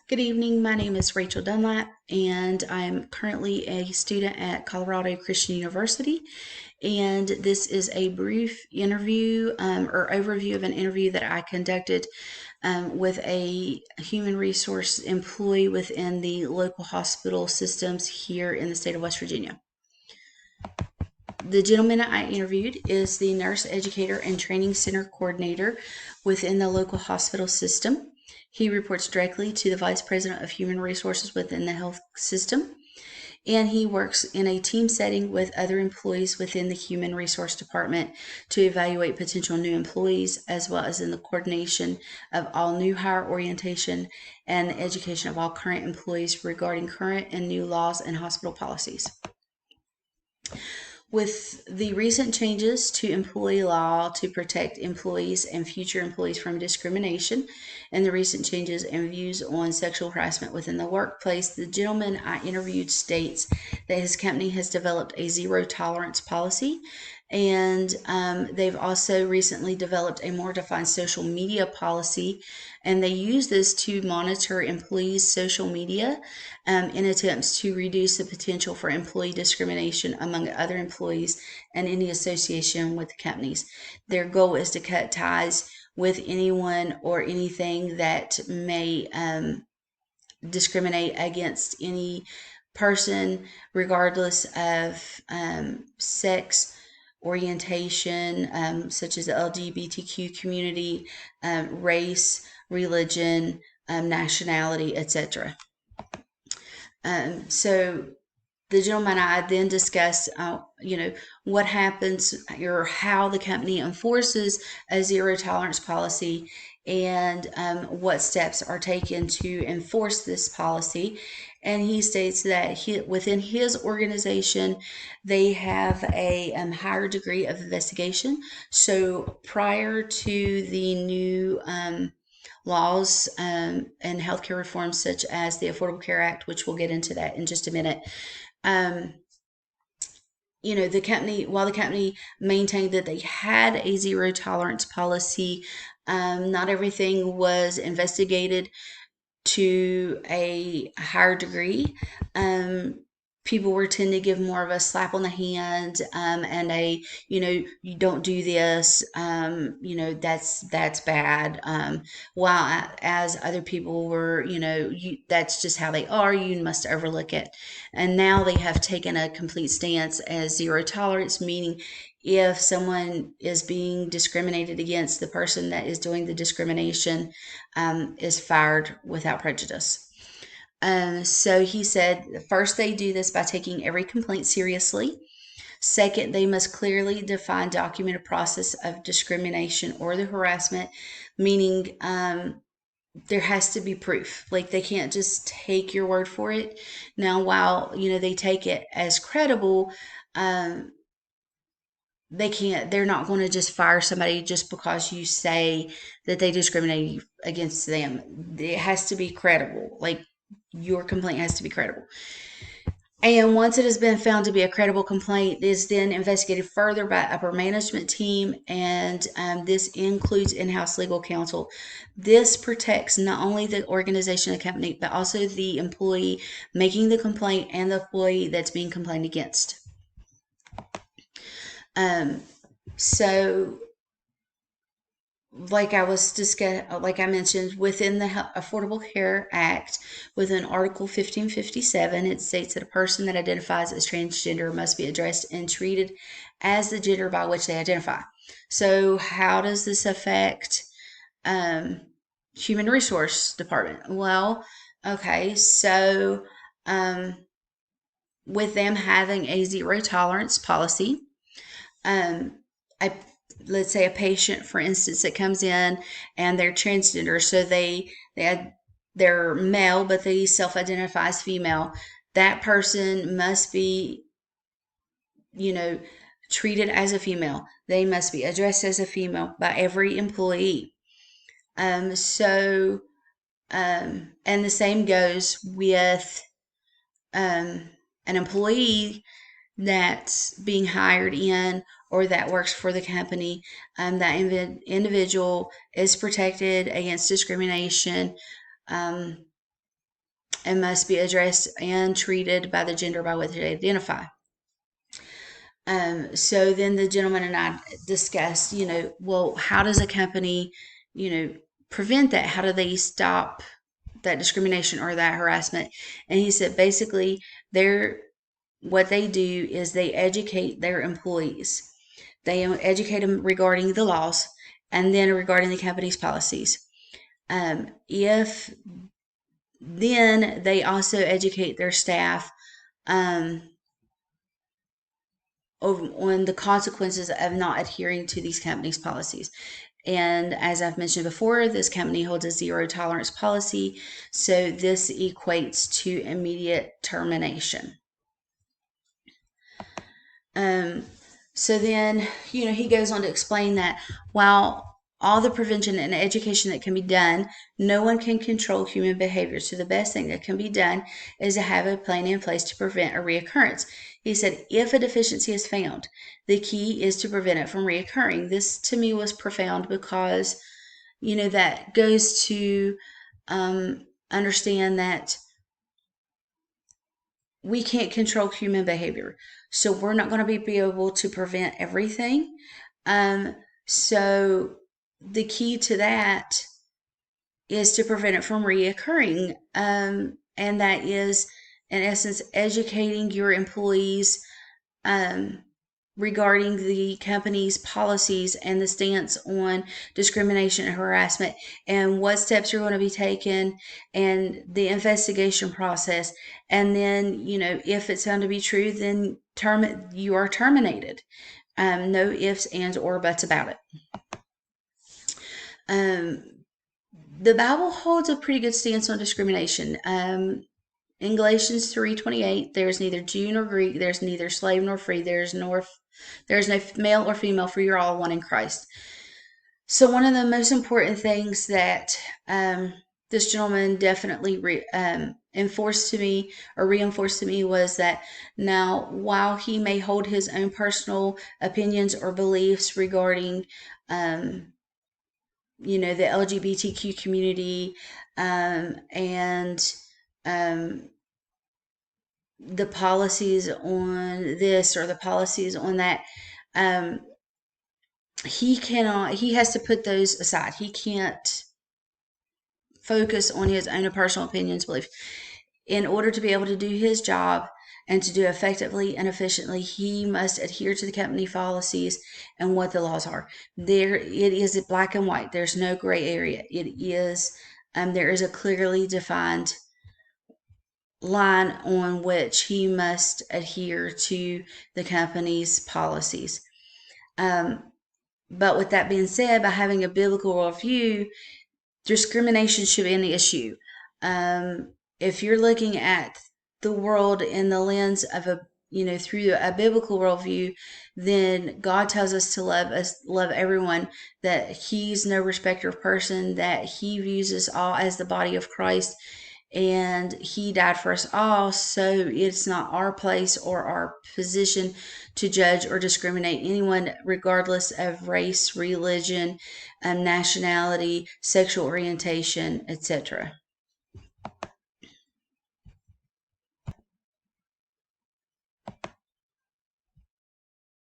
Good evening. My name is Rachel Dunlap, and I'm currently a student at Colorado Christian University. And this is a brief interview or overview of an interview that I conducted with a human resource employee within the local hospital systems here in the state of West Virginia. The gentleman I interviewed is the nurse educator and training center coordinator within the local hospital system. He reports directly to the vice president of human resources within the health system, and he works in a team setting with other employees within the human resource department to evaluate potential new employees, as well as in the coordination of all new hire orientation and the education of all current employees regarding current and new laws and hospital policies. With the recent changes to employee law to protect employees and future employees from discrimination, and the recent changes and views on sexual harassment within the workplace, the gentleman I interviewed states that his company has developed a zero tolerance policy, and they've also recently developed a more defined social media policy, and they use this to monitor employees' social media in attempts to reduce the potential for employee discrimination among other employees and any association with the companies. Their goal is to cut ties with anyone or anything that may discriminate against any person, regardless of sex, orientation, such as the LGBTQ community, race, religion, nationality, etc. So the gentleman and I then discussed, what happens or how the company enforces a zero tolerance policy, and what steps are taken to enforce this policy. And he states that within his organization, they have a higher degree of investigation. So prior to the new laws and healthcare reforms, such as the Affordable Care Act, which we'll get into that in just a minute, while the company maintained that they had a zero tolerance policy, not everything was investigated to a higher degree. People were tend to give more of a slap on the hand, and you don't do this, that's bad. While as other people were, that's just how they are, you must overlook it. And now they have taken a complete stance as zero tolerance, meaning if someone is being discriminated against, the person that is doing the discrimination is fired without prejudice. So he said, first, they do this by taking every complaint seriously. Second, they must clearly define, document a process of discrimination or the harassment, meaning there has to be proof. Like, they can't just take your word for it. Now, while they take it as credible, they're not going to just fire somebody just because you say that they discriminate against them. It has to be credible. Like, your complaint has to be credible. And once it has been found to be a credible complaint, it is then investigated further by upper management team, and this includes in-house legal counsel. This protects not only the organization of the company, but also the employee making the complaint and the employee that's being complained against. So like I mentioned, within the Affordable Care Act, within Article 1557, it states that a person that identifies as transgender must be addressed and treated as the gender by which they identify. So how does this affect Human Resource Department? Well, okay, so with them having a zero tolerance policy, let's say a patient, for instance, that comes in and they're transgender, so they're male, but they self-identify as female. That person must be, treated as a female. They must be addressed as a female by every employee. And the same goes with an employee that's being hired in or that works for the company. That individual is protected against discrimination and must be addressed and treated by the gender by which they identify. So then the gentleman and I discussed, well, how does a company, prevent that? How do they stop that discrimination or that harassment? And he said basically what they do is they educate their employees. They educate them regarding the laws and then regarding the company's policies. If then they also educate their staff on the consequences of not adhering to these companies' policies. And as I've mentioned before, this company holds a zero tolerance policy, so this equates to immediate termination. So then, he goes on to explain that while all the prevention and education that can be done, no one can control human behavior. So the best thing that can be done is to have a plan in place to prevent a reoccurrence. He said, if a deficiency is found, the key is to prevent it from reoccurring. This to me was profound because, that goes to understand that we can't control human behavior. So we're not going to be able to prevent everything. So the key to that is to prevent it from reoccurring. And that is, in essence, educating your employees regarding the company's policies and the stance on discrimination and harassment and what steps are going to be taken and the investigation process. And then, if it's found to be true, then you are terminated. No ifs, ands, or buts about it. The Bible holds a pretty good stance on discrimination. In Galatians 3:28, there's neither Jew nor Greek, there's neither slave nor free, there's no male or female, for you're all one in Christ. So one of the most important things that this gentleman definitely reinforced to me was that now, while he may hold his own personal opinions or beliefs regarding the LGBTQ community and the policies on this or the policies on that, he has to put those aside. He can't focus on his own personal opinions, belief. In order to be able to do his job and to do effectively and efficiently, he must adhere to the company policies and what the laws are. It is black and white. There's no gray area. There is a clearly defined line on which he must adhere to the company's policies. But with that being said, by having a biblical worldview, discrimination should be an issue. If you're looking at the world in the lens of through a biblical worldview, then God tells us to love everyone, that he's no respecter of person, that he views us all as the body of Christ, and he died for us all. So it's not our place or our position to judge or discriminate anyone regardless of race, religion, nationality, sexual orientation, etc.